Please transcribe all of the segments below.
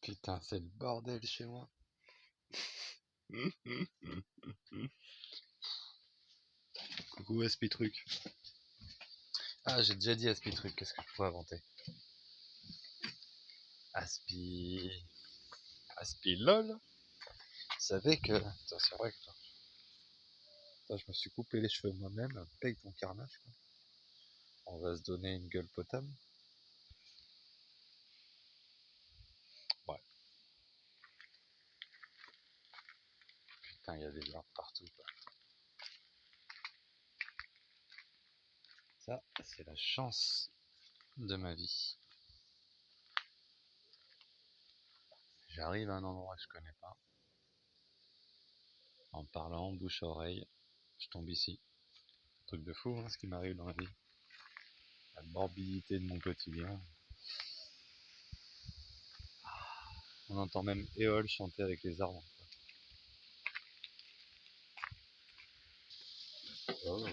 Putain, c'est le bordel chez moi. Coucou Aspitruc. Ah, j'ai déjà dit Aspitruc, qu'est-ce que je pourrais inventer? Aspi... Aspi lol. Vous savez que... Attends, c'est vrai que... Attends, je me suis coupé les cheveux moi-même. Paye ton carnage, quoi. On va se donner une gueule potable. Ouais. Putain, il y a des arbres partout, quoi. Ça, c'est la chance de ma vie. J'arrive à un endroit que je connais pas. En parlant bouche à oreille, je tombe ici. Truc de fou, hein, ce qui m'arrive dans la vie. La morbidité de mon quotidien. On entend même Éole chanter avec les arbres. Oh,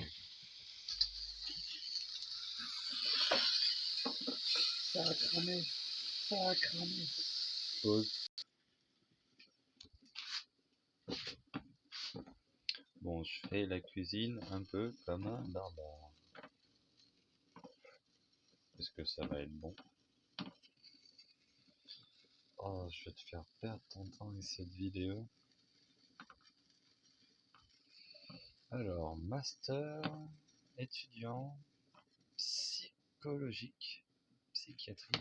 ça a cramé, ça a cramé. Pause. Bon, je fais la cuisine un peu comme un barbare. Est-ce que ça va être bon? Oh, je vais te faire perdre ton temps avec cette vidéo. Alors, master, étudiant, psychologique, psychiatrie.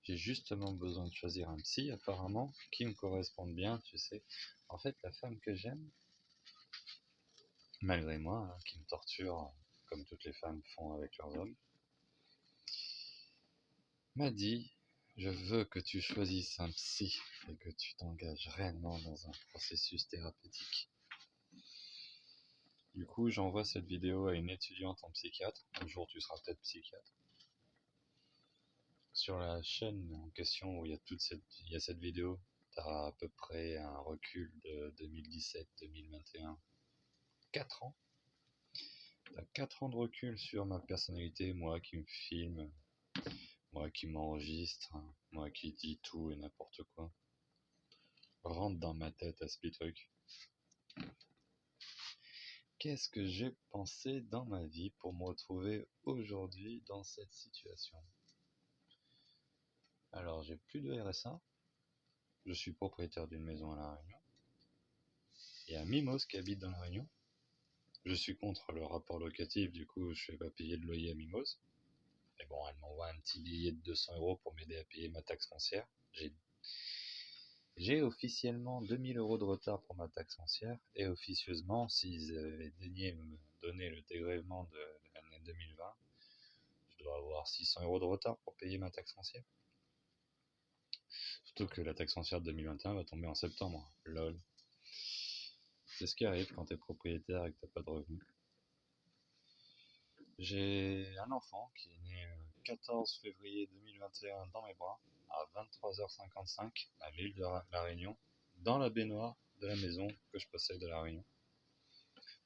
J'ai justement besoin de choisir un psy, apparemment, qui me corresponde bien, tu sais. En fait, la femme que j'aime, malgré moi, hein, qui me torture, comme toutes les femmes font avec leurs hommes, m'a dit, je veux que tu choisisses un psy et que tu t'engages réellement dans un processus thérapeutique. Du coup, j'envoie cette vidéo à une étudiante en psychiatre. Un jour, tu seras peut-être psychiatre. Sur la chaîne en question où il y a cette vidéo, tu as à peu près un recul de 2017-2021. 4 ans. Tu as 4 ans de recul sur ma personnalité, moi qui me filme, moi qui m'enregistre, moi qui dis tout et n'importe quoi. Rentre dans ma tête, Aspitruc. Qu'est-ce que j'ai pensé dans ma vie pour me retrouver aujourd'hui dans cette situation? Alors, j'ai plus de RSA. Je suis propriétaire d'une maison à La Réunion. Il y a Mimos qui habite dans La Réunion. Je suis contre le rapport locatif, du coup, je ne fais pas payer de loyer à Mimos. Mais bon, elle m'envoie un petit billet de 200 € pour m'aider à payer ma taxe foncière. J'ai officiellement 2000 € de retard pour ma taxe foncière, et officieusement, s'ils avaient daigné me donner le dégrèvement de l'année 2020, je dois avoir 600 € de retard pour payer ma taxe foncière. Surtout que la taxe foncière de 2021 va tomber en septembre. Lol. C'est ce qui arrive quand t'es propriétaire et que t'as pas de revenus. J'ai un enfant qui est né le 14 février 2021 dans mes bras, à 23h55, à l'île de La Réunion, dans la baignoire de la maison que je possède à La Réunion.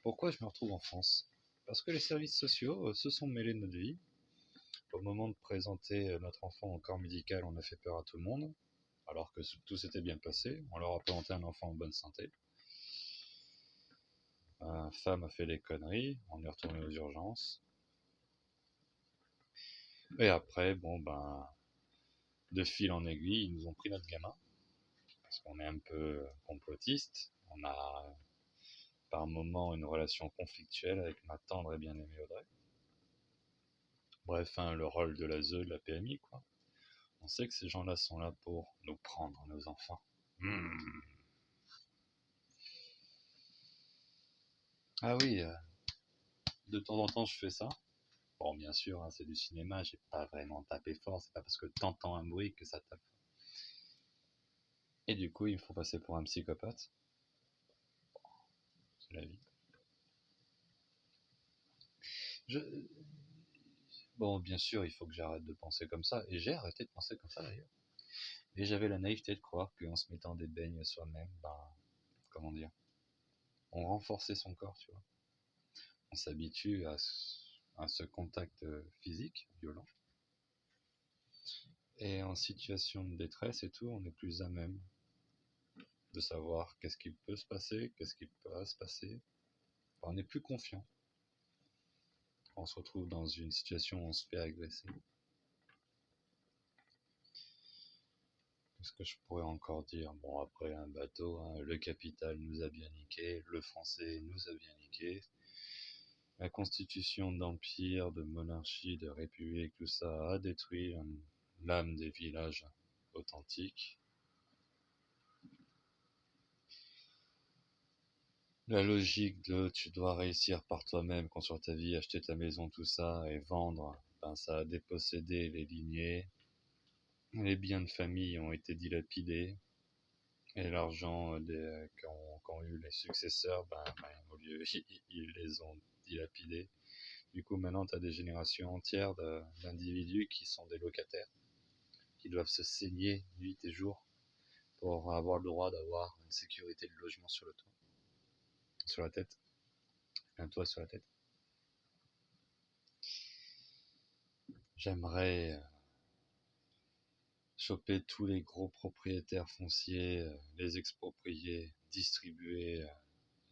Pourquoi je me retrouve en France? Parce que les services sociaux se sont mêlés de notre vie. Au moment de présenter notre enfant au corps médical, on a fait peur à tout le monde, alors que tout s'était bien passé. On leur a présenté un enfant en bonne santé. Ma femme a fait des conneries, on est retourné aux urgences. Et après, bon ben, de fil en aiguille, ils nous ont pris notre gamin, parce qu'on est un peu complotiste. On a par moments une relation conflictuelle avec ma tendre et bien-aimée Audrey. Bref, hein, le rôle de la ZEU, de la PMI, quoi. On sait que ces gens-là sont là pour nous prendre nos enfants. Ah oui, de temps en temps je fais ça. Bon, bien sûr, hein, c'est du cinéma, j'ai pas vraiment tapé fort, c'est pas parce que t'entends un bruit que ça tape. Et du coup, il me faut passer pour un psychopathe. C'est la vie. Je... Bon, bien sûr, il faut que j'arrête de penser comme ça, et j'ai arrêté de penser comme ça d'ailleurs. Et j'avais la naïveté de croire qu'en se mettant des beignes soi-même, ben, comment dire, on renforçait son corps, tu vois. On s'habitue à ce contact physique violent. Et en situation de détresse et tout, on est plus à même de savoir qu'est-ce qui peut se passer, qu'est-ce qui peut pas se passer. Enfin, on est plus confiant. On se retrouve dans une situation où on se fait agresser. Qu'est-ce que je pourrais encore dire? Bon, après un bateau, hein, le capital nous a bien niqué, le français nous a bien niqué. La constitution d'empire, de monarchie, de république, tout ça a détruit l'âme des villages authentiques. La logique de tu dois réussir par toi-même, construire ta vie, acheter ta maison, tout ça, et vendre, ben ça a dépossédé les lignées. Les biens de famille ont été dilapidés. Et l'argent qu'ont eu les successeurs, au lieu, ils les ont dilapidés. Du coup, maintenant, tu as des générations entières d'individus qui sont des locataires, qui doivent se saigner nuit et jour pour avoir le droit d'avoir une sécurité de logement sur le toit, sur la tête, un toit sur la tête. J'aimerais choper tous les gros propriétaires fonciers, les exproprier, distribuer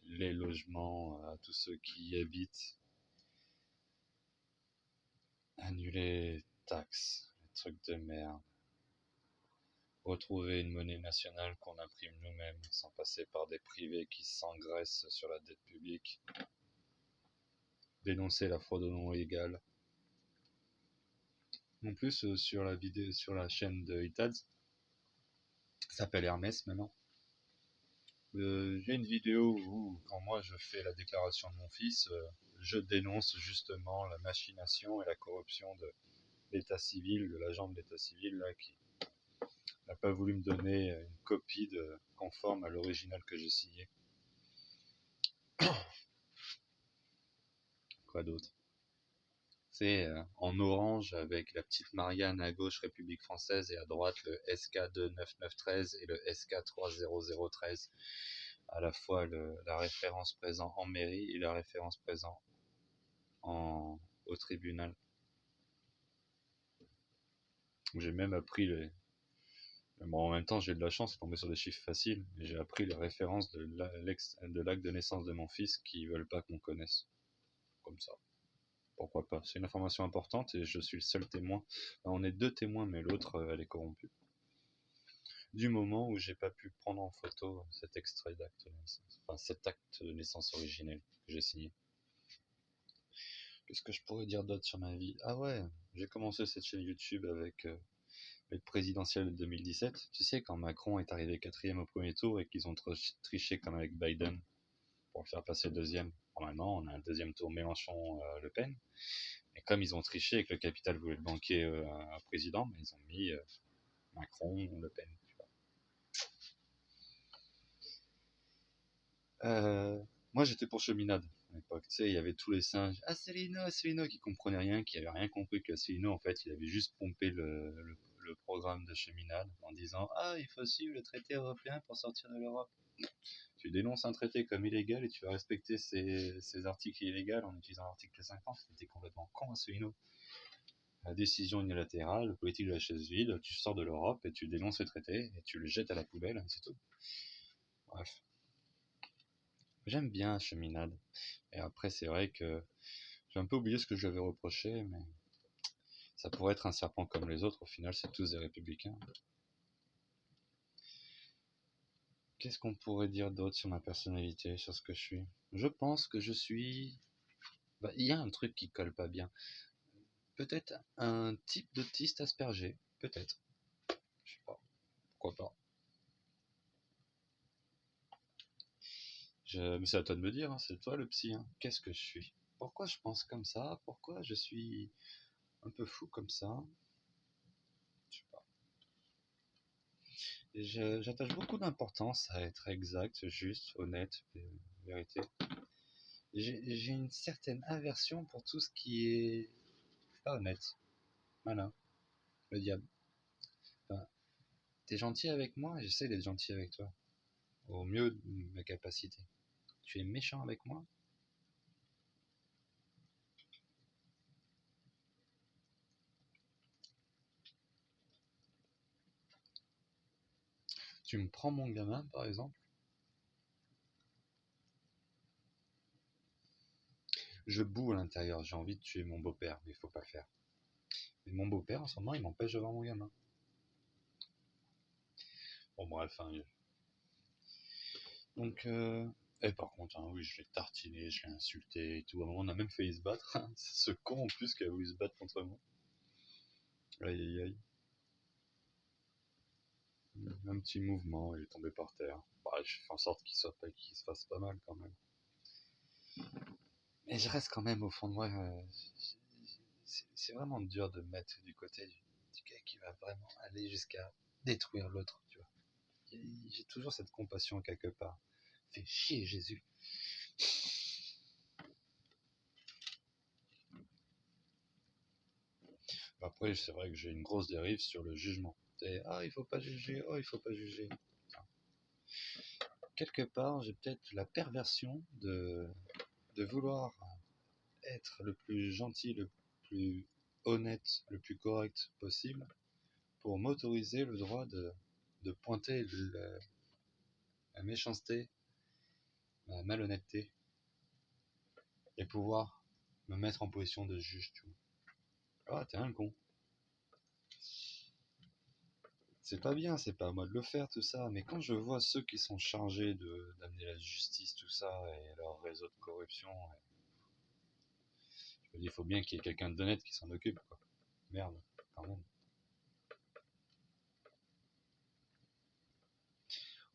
les logements à tous ceux qui y habitent, annuler les taxes, les trucs de merde, retrouver une monnaie nationale qu'on imprime nous-mêmes sans passer par des privés qui s'engraissent sur la dette publique, dénoncer la fraude non légale. En plus, sur la vidéo, sur la chaîne de Itads, ça s'appelle Hermès maintenant. J'ai une vidéo où, quand moi je fais la déclaration de mon fils, je dénonce justement la machination et la corruption de l'état civil, de l'agent de l'état civil là, qui n'a pas voulu me donner une copie conforme à l'original que j'ai signé. Quoi d'autre? C'est en orange avec la petite Marianne à gauche République française et à droite le SK29913 et le SK30013. À la fois la référence présent en mairie et la référence présent au tribunal. J'ai même appris bon, en même temps, j'ai de la chance, c'est tombé sur des chiffres faciles. J'ai appris les références de l'acte de naissance de mon fils qui veulent pas qu'on connaisse. Comme ça. Pourquoi pas? C'est une information importante et je suis le seul témoin. Enfin, on est deux témoins, mais l'autre, elle est corrompue. Du moment où j'ai pas pu prendre en photo cet extrait d'acte de naissance. Enfin, cet acte de naissance originel que j'ai signé. Qu'est-ce que je pourrais dire d'autre sur ma vie? Ah ouais, j'ai commencé cette chaîne YouTube avec le présidentiel de 2017. Tu sais, quand Macron est arrivé 4e au premier tour et qu'ils ont triché comme avec Biden pour le faire passer deuxième. Normalement, on a un deuxième tour Mélenchon-Le Pen. Et comme ils ont triché et que le capital voulait le banquer à président, ils ont mis Macron, Le Pen. Moi, j'étais pour Cheminade à l'époque. Tu sais, il y avait tous les singes. Asselineau, qui comprenaient rien, qui avaient rien compris que Asselineau, en fait, il avait juste pompé le programme de Cheminade en disant ah, il faut suivre le traité européen pour sortir de l'Europe. Tu dénonces un traité comme illégal et tu vas respecter ces articles illégaux en utilisant l'article 50. C'était complètement con, Asselineau. La décision unilatérale, politique de la chaise vide, tu sors de l'Europe et tu dénonces le traité et tu le jettes à la poubelle, et c'est tout. Bref. J'aime bien Cheminade. Et après, c'est vrai que j'ai un peu oublié ce que je lui avais reproché, mais ça pourrait être un serpent comme les autres. Au final, c'est tous des républicains. Qu'est-ce qu'on pourrait dire d'autre sur ma personnalité, sur ce que je suis? Je pense que je suis... il y a un truc qui colle pas bien. Peut-être un type d'autiste asperger. Peut-être. Je sais pas. Pourquoi pas. Mais c'est à toi de me dire, hein. C'est toi le psy. Hein. Qu'est-ce que je suis? Pourquoi je pense comme ça? Pourquoi je suis un peu fou comme ça? Je sais pas. J'attache beaucoup d'importance à être exact, juste, honnête, vérité. J'ai une certaine aversion pour tout ce qui est pas honnête. Voilà, le diable. Enfin, t'es gentil avec moi, j'essaie d'être gentil avec toi. Au mieux de mes capacités. Tu es méchant avec moi, Tu me prends mon gamin, par exemple. Je boue à l'intérieur, j'ai envie de tuer mon beau-père, mais il faut pas le faire. Mais mon beau-père, en ce moment, il m'empêche de voir mon gamin. Bon, bref, hein. Donc, et par contre, hein, oui, je l'ai tartiné, je l'ai insulté et tout. À un moment, on a même failli se battre. C'est ce con en plus qui a voulu se battre contre moi. Aïe aïe aïe. Un petit mouvement, il est tombé par terre. Bah, je fais en sorte qu'il se fasse pas mal quand même. Mais je reste quand même au fond de moi. C'est vraiment dur de me mettre du côté du gars qui va vraiment aller jusqu'à détruire l'autre, tu vois. J'ai toujours cette compassion quelque part. Fais chier Jésus. Après, c'est vrai que j'ai une grosse dérive sur le jugement. Ah, il faut pas juger, oh, il faut pas juger. Quelque part, j'ai peut-être la perversion de vouloir être le plus gentil, le plus honnête, le plus correct possible pour m'autoriser le droit de pointer la méchanceté, la malhonnêteté et pouvoir me mettre en position de juge, tu vois. Ah, t'es un con. C'est pas bien, c'est pas à moi de le faire tout ça, mais quand je vois ceux qui sont chargés d'amener la justice, tout ça, et leur réseau de corruption, je me dis, il faut bien qu'il y ait quelqu'un d'honnête qui s'en occupe, quoi. Merde, quand même.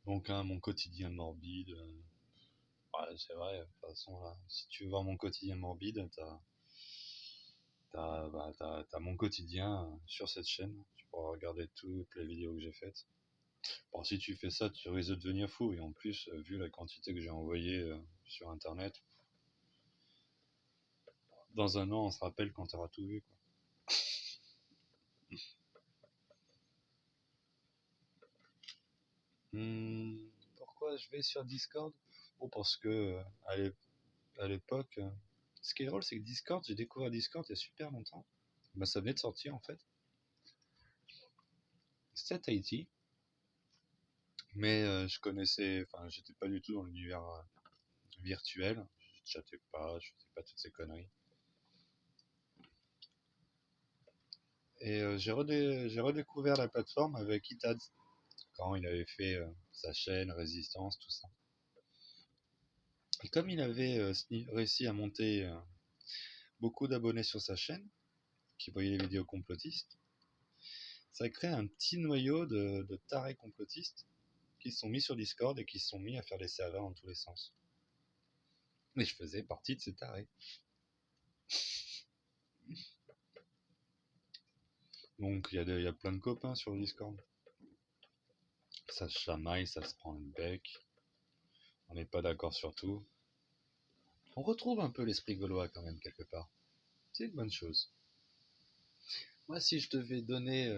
Donc, hein, mon quotidien morbide, ouais, c'est vrai, de toute façon, là, si tu veux voir mon quotidien morbide, t'as mon quotidien sur cette chaîne. Tu pourras regarder toutes les vidéos que j'ai faites. Bon, si tu fais ça, tu risques de devenir fou. Et en plus, vu la quantité que j'ai envoyée sur Internet, dans un an, on se rappelle quand t'auras tout vu, quoi. Pourquoi je vais sur Discord? Oh, parce que à l'époque, ce qui est drôle, c'est que Discord, j'ai découvert Discord il y a super longtemps. Bah, ça venait de sortir en fait. C'était Haïti, mais je connaissais, enfin, j'étais pas du tout dans l'univers virtuel. Je chattais pas, je faisais pas toutes ces conneries. Et j'ai redécouvert la plateforme avec Itad, quand il avait fait sa chaîne, Résistance, tout ça. Et comme il avait réussi à monter beaucoup d'abonnés sur sa chaîne, qui voyaient les vidéos complotistes, ça a créé un petit noyau de tarés complotistes qui se sont mis sur Discord et qui se sont mis à faire des serveurs dans tous les sens. Et je faisais partie de ces tarés. Donc il y a plein de copains sur Discord. Ça se chamaille, ça se prend le bec. On n'est pas d'accord sur tout. On retrouve un peu l'esprit gaulois quand même quelque part. C'est une bonne chose. Moi, si je devais donner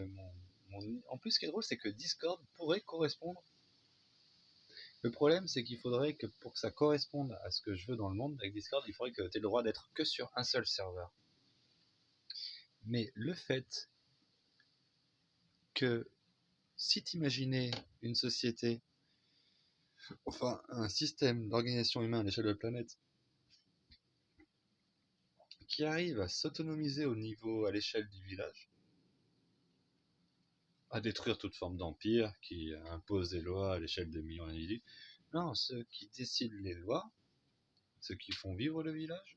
En plus, ce qui est drôle, c'est que Discord pourrait correspondre. Le problème, c'est qu'il faudrait que pour que ça corresponde à ce que je veux dans le monde, avec Discord, il faudrait que tu aies le droit d'être que sur un seul serveur. Mais le fait que si tu imaginais une société, enfin un système d'organisation humaine à l'échelle de la planète, qui arrive à s'autonomiser à l'échelle du village, à détruire toute forme d'empire, qui impose des lois à l'échelle de millions d'individus. Non, ceux qui décident les lois, ceux qui font vivre le village,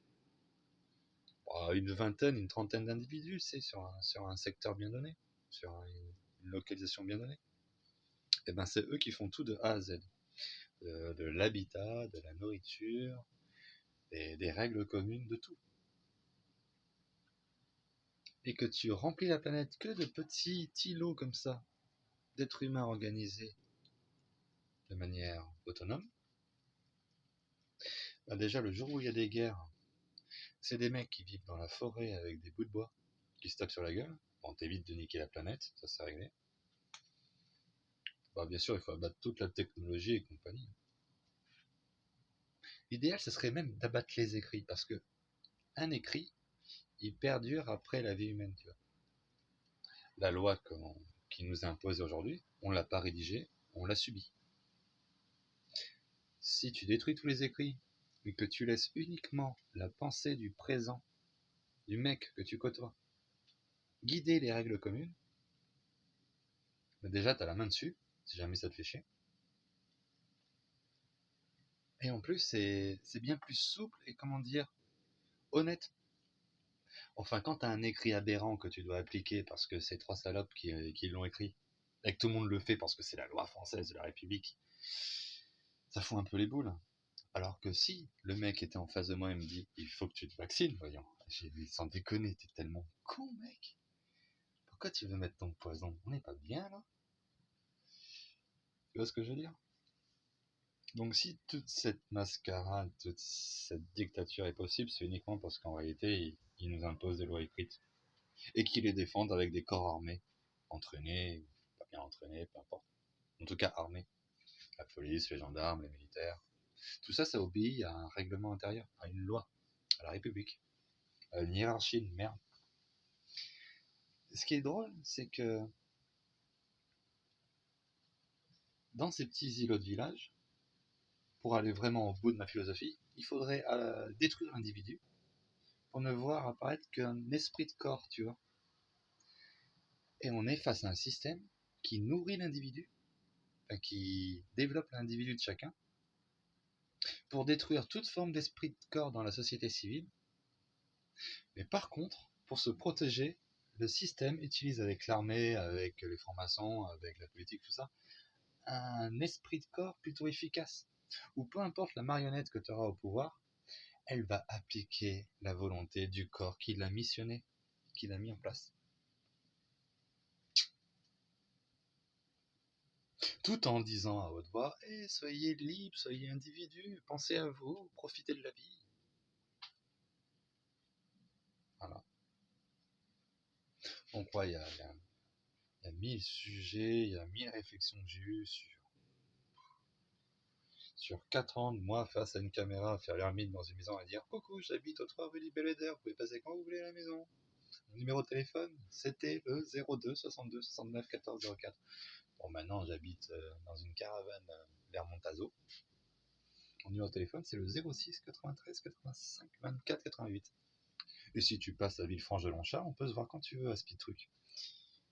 une vingtaine, une trentaine d'individus, c'est sur un secteur bien donné, sur une localisation bien donnée. Et ben c'est eux qui font tout de A à Z. De l'habitat, de la nourriture, des règles communes, de tout. Et que tu remplis la planète que de petits îlots comme ça, d'êtres humains organisés de manière autonome, bah déjà le jour où il y a des guerres, c'est des mecs qui vivent dans la forêt avec des bouts de bois qui se tapent sur la gueule. Bon, t'évites de niquer la planète, ça c'est réglé. Bah, bien sûr, il faut abattre toute la technologie et compagnie. L'idéal, ce serait même d'abattre les écrits, parce que un écrit, il perdure après la vie humaine, tu vois. La loi qui nous impose aujourd'hui, on l'a pas rédigée, on l'a subi. Si tu détruis tous les écrits, mais que tu laisses uniquement la pensée du présent, du mec que tu côtoies, guider les règles communes, bah déjà t'as la main dessus, si jamais ça te fait chier. Et en plus, c'est bien plus souple et comment dire, honnête. Enfin, quand t'as un écrit aberrant que tu dois appliquer parce que c'est trois salopes qui l'ont écrit, et que tout le monde le fait parce que c'est la loi française de la République, ça fout un peu les boules. Alors que si le mec était en face de moi et me dit il faut que tu te vaccines, voyons, j'ai dit sans déconner, t'es tellement con, mec. Pourquoi tu veux mettre ton poison? On n'est pas bien là. Tu vois ce que je veux dire? Donc si toute cette mascarade, toute cette dictature est possible, c'est uniquement parce qu'en réalité, ils nous imposent des lois écrites et qu'ils les défendent avec des corps armés, entraînés, pas bien entraînés, peu importe. En tout cas armés. La police, les gendarmes, les militaires. Tout ça, ça obéit à un règlement intérieur, à une loi, à la République, à une hiérarchie de merde. Ce qui est drôle, c'est que dans ces petits îlots de village, pour aller vraiment au bout de ma philosophie, il faudrait détruire l'individu pour ne voir apparaître qu'un esprit de corps, tu vois. Et on est face à un système qui nourrit l'individu, enfin, qui développe l'individu de chacun, pour détruire toute forme d'esprit de corps dans la société civile. Mais par contre, pour se protéger, le système utilise avec l'armée, avec les francs-maçons, avec la politique, tout ça, un esprit de corps plutôt efficace, où peu importe la marionnette que tu auras au pouvoir, elle va appliquer la volonté du corps qui l'a missionné, qui l'a mis en place. Tout en disant à haute voix soyez libre, soyez individu, pensez à vous, profitez de la vie. Voilà. Donc, ouais, il y a 1000 sujets, il y a 1000 réflexions que j'ai eues sur 4 ans de moi face à une caméra à faire l'ermite dans une maison à dire coucou, j'habite au 3 rue du Belvédère, vous pouvez passer quand vous voulez à la maison. Mon numéro de téléphone, c'était le 02 62 69 14 04. Bon, maintenant j'habite dans une caravane vers Montazo. Mon numéro de téléphone, c'est le 06 93 85 24 88. Et si tu passes à Villefranche-de-Longchamp, on peut se voir quand tu veux à Speedtruc.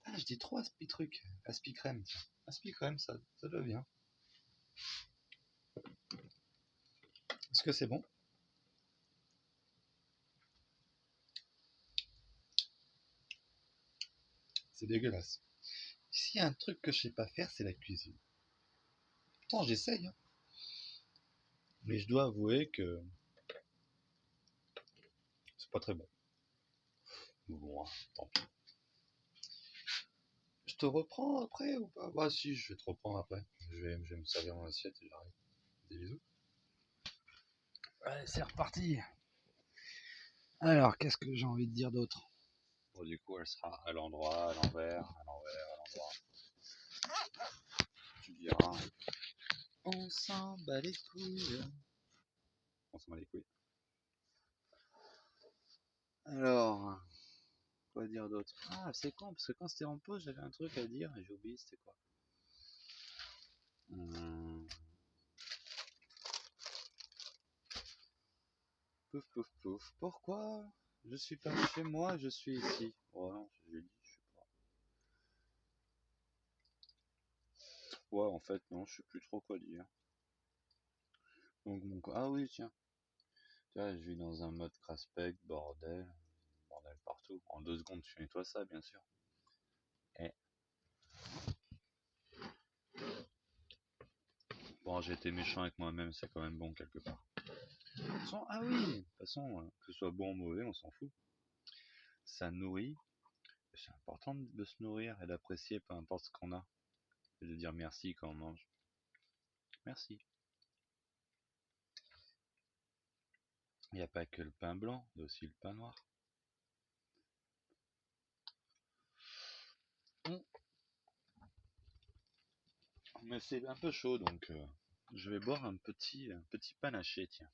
Ah, je dis trop à Speedtruc, à Speedcrème. À Speedcrème, ça doit bien. Est-ce que c'est bon? C'est dégueulasse. S'il y a un truc que je sais pas faire, c'est la cuisine. Pourtant, j'essaye, hein. Mais je dois avouer que c'est pas très bon. Bon, tant pis. Je te reprends après ou pas? Bah si, je vais te reprendre après. Je vais me servir mon assiette et j'arrive. Des bisous. Allez, c'est reparti. Alors, qu'est-ce que j'ai envie de dire d'autre? Bon, du coup, elle sera à l'endroit, à l'envers, à l'envers, à l'endroit. Tu diras. On s'en bat les couilles. On s'en bat les couilles. Alors, quoi dire d'autre? Ah, c'est con, parce que quand c'était en pause, j'avais un truc à dire et j'ai oublié c'était quoi. Pouf, pouf, pouf. Pourquoi je suis pas chez moi, je suis ici? Oh non, j'ai dit, je sais pas. Ouais, en fait, non, je sais plus trop quoi dire. Donc, ah oui, tiens. Tiens, je vis dans un mode craspec, bordel. Bordel partout. En 2 secondes, tu nettoies ça, bien sûr. Et... Bon, j'ai été méchant avec moi-même, c'est quand même bon quelque part. Ah oui, de toute façon, que ce soit bon ou mauvais, on s'en fout. Ça nourrit. C'est important de se nourrir et d'apprécier peu importe ce qu'on a. Et de dire merci quand on mange. Merci. Il n'y a pas que le pain blanc, il y a aussi le pain noir. Mais c'est un peu chaud, donc je vais boire un petit panaché, tiens.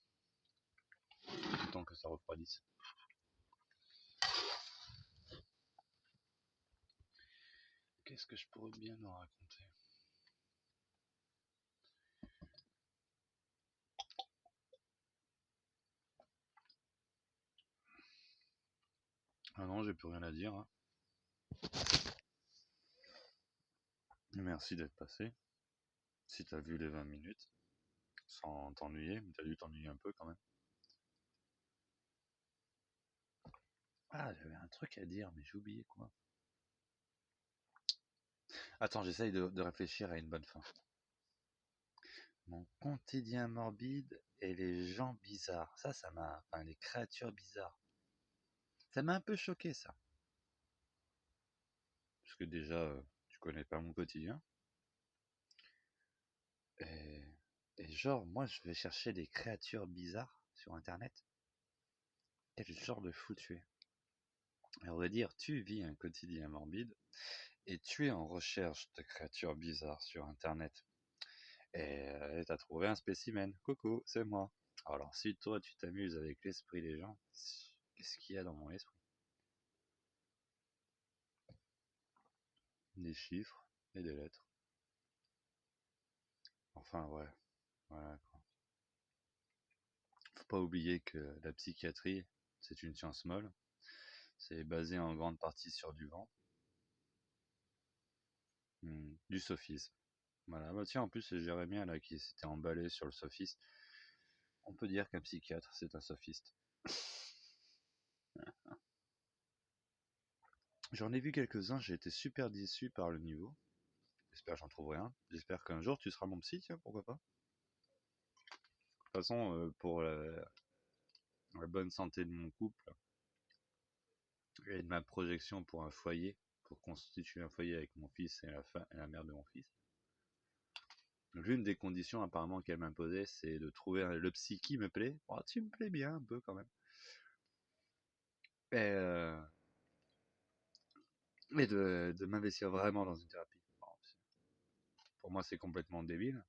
Le temps que ça refroidisse. Qu'est-ce que je pourrais bien nous raconter? j'ai plus rien à dire, hein. Merci d'être passé. Si t'as vu les 20 minutes, sans t'ennuyer, mais t'as dû t'ennuyer un peu quand même. Ah, j'avais un truc à dire, mais j'ai oublié quoi. Attends, j'essaye de réfléchir à une bonne fin. Mon quotidien morbide et les gens bizarres. Ça m'a... Enfin, les créatures bizarres. Ça m'a un peu choqué, ça. Parce que déjà, tu connais pas mon quotidien. Et... Et genre, moi, je vais chercher des créatures bizarres sur Internet. Quel genre de fou tu es. Et on va dire, tu vis un quotidien morbide et tu es en recherche de créatures bizarres sur Internet. Et t'as trouvé un spécimen. Coucou, c'est moi. Alors, si toi, tu t'amuses avec l'esprit des gens, qu'est-ce qu'il y a dans mon esprit? Des chiffres et des lettres. Enfin, ouais. Voilà, quoi. Faut pas oublier que la psychiatrie, c'est une science molle. C'est basé en grande partie sur du vent. Du sophisme. Voilà, bah tiens, en plus, c'est Jérémien là qui s'était emballé sur le sophiste. On peut dire qu'un psychiatre, c'est un sophiste. J'en ai vu quelques-uns, j'ai été super déçu par le niveau. J'espère que j'en trouverai un. J'espère qu'un jour tu seras mon psy, tiens, pourquoi pas. De toute façon, pour la bonne santé de mon couple et de ma projection pour un foyer, pour constituer un foyer avec mon fils et la mère de mon fils, l'une des conditions apparemment qu'elle m'imposait, c'est de trouver le psy qui me plaît. Oh, tu me plais bien un peu quand même. Et, de m'investir vraiment dans une thérapie. Bon, pour moi, c'est complètement débile.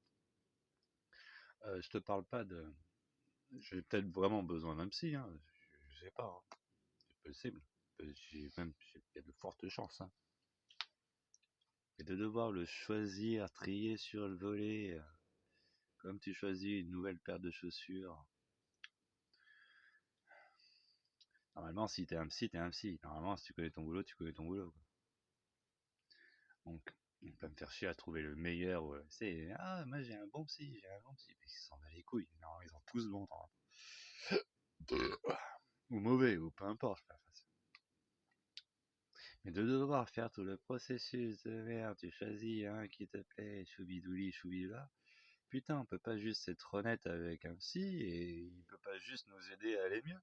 Je te parle pas de... J'ai peut-être vraiment besoin d'un psy, hein. Je sais pas, hein. C'est possible. Il y a de fortes chances, hein. Et de devoir le choisir, trier sur le volet, comme tu choisis une nouvelle paire de chaussures. Normalement, si t'es un psy, t'es un psy. Normalement, si tu connais ton boulot, tu connais ton boulot, quoi. Donc, on peut me faire chier à trouver le meilleur. C'est, ah, moi j'ai un bon psy, j'ai un bon psy. Mais ils s'en bat les couilles. Non, ils ont tous bon, ou mauvais, ou peu importe. Mais de devoir faire tout le processus de merde, tu choisis un qui te plaît, choubidouli, choubidula. Putain, on peut pas juste être honnête avec un psy et il peut pas juste nous aider à aller mieux.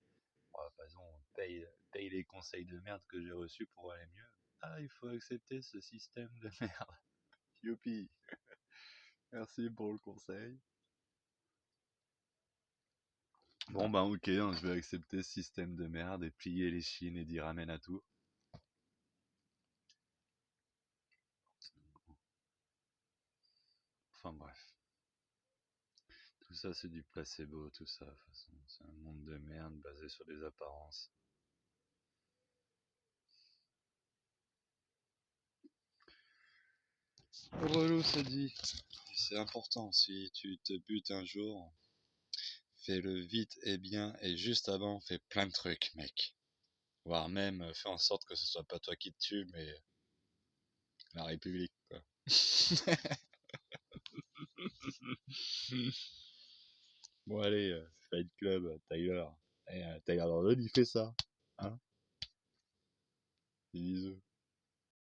Bon, par exemple, paye les conseils de merde que j'ai reçus pour aller mieux. Ah, il faut accepter ce système de merde. Youpi. Merci pour le conseil. Bon bah ok, hein, je vais accepter ce système de merde et plier les chines et dire amen à tout. Enfin bref. Tout ça c'est du placebo, tout ça. De toute façon, c'est un monde de merde basé sur des apparences. Relou, ça dit. C'est important, si tu te butes un jour, fais-le vite et bien, et juste avant, fais plein de trucs, mec. Voire même, fais en sorte que ce soit pas toi qui te tue, mais la République, quoi. Bon, allez, Fight Club, Tyler. Et, Tyler Durden, il fait ça. Hein? Des bisous.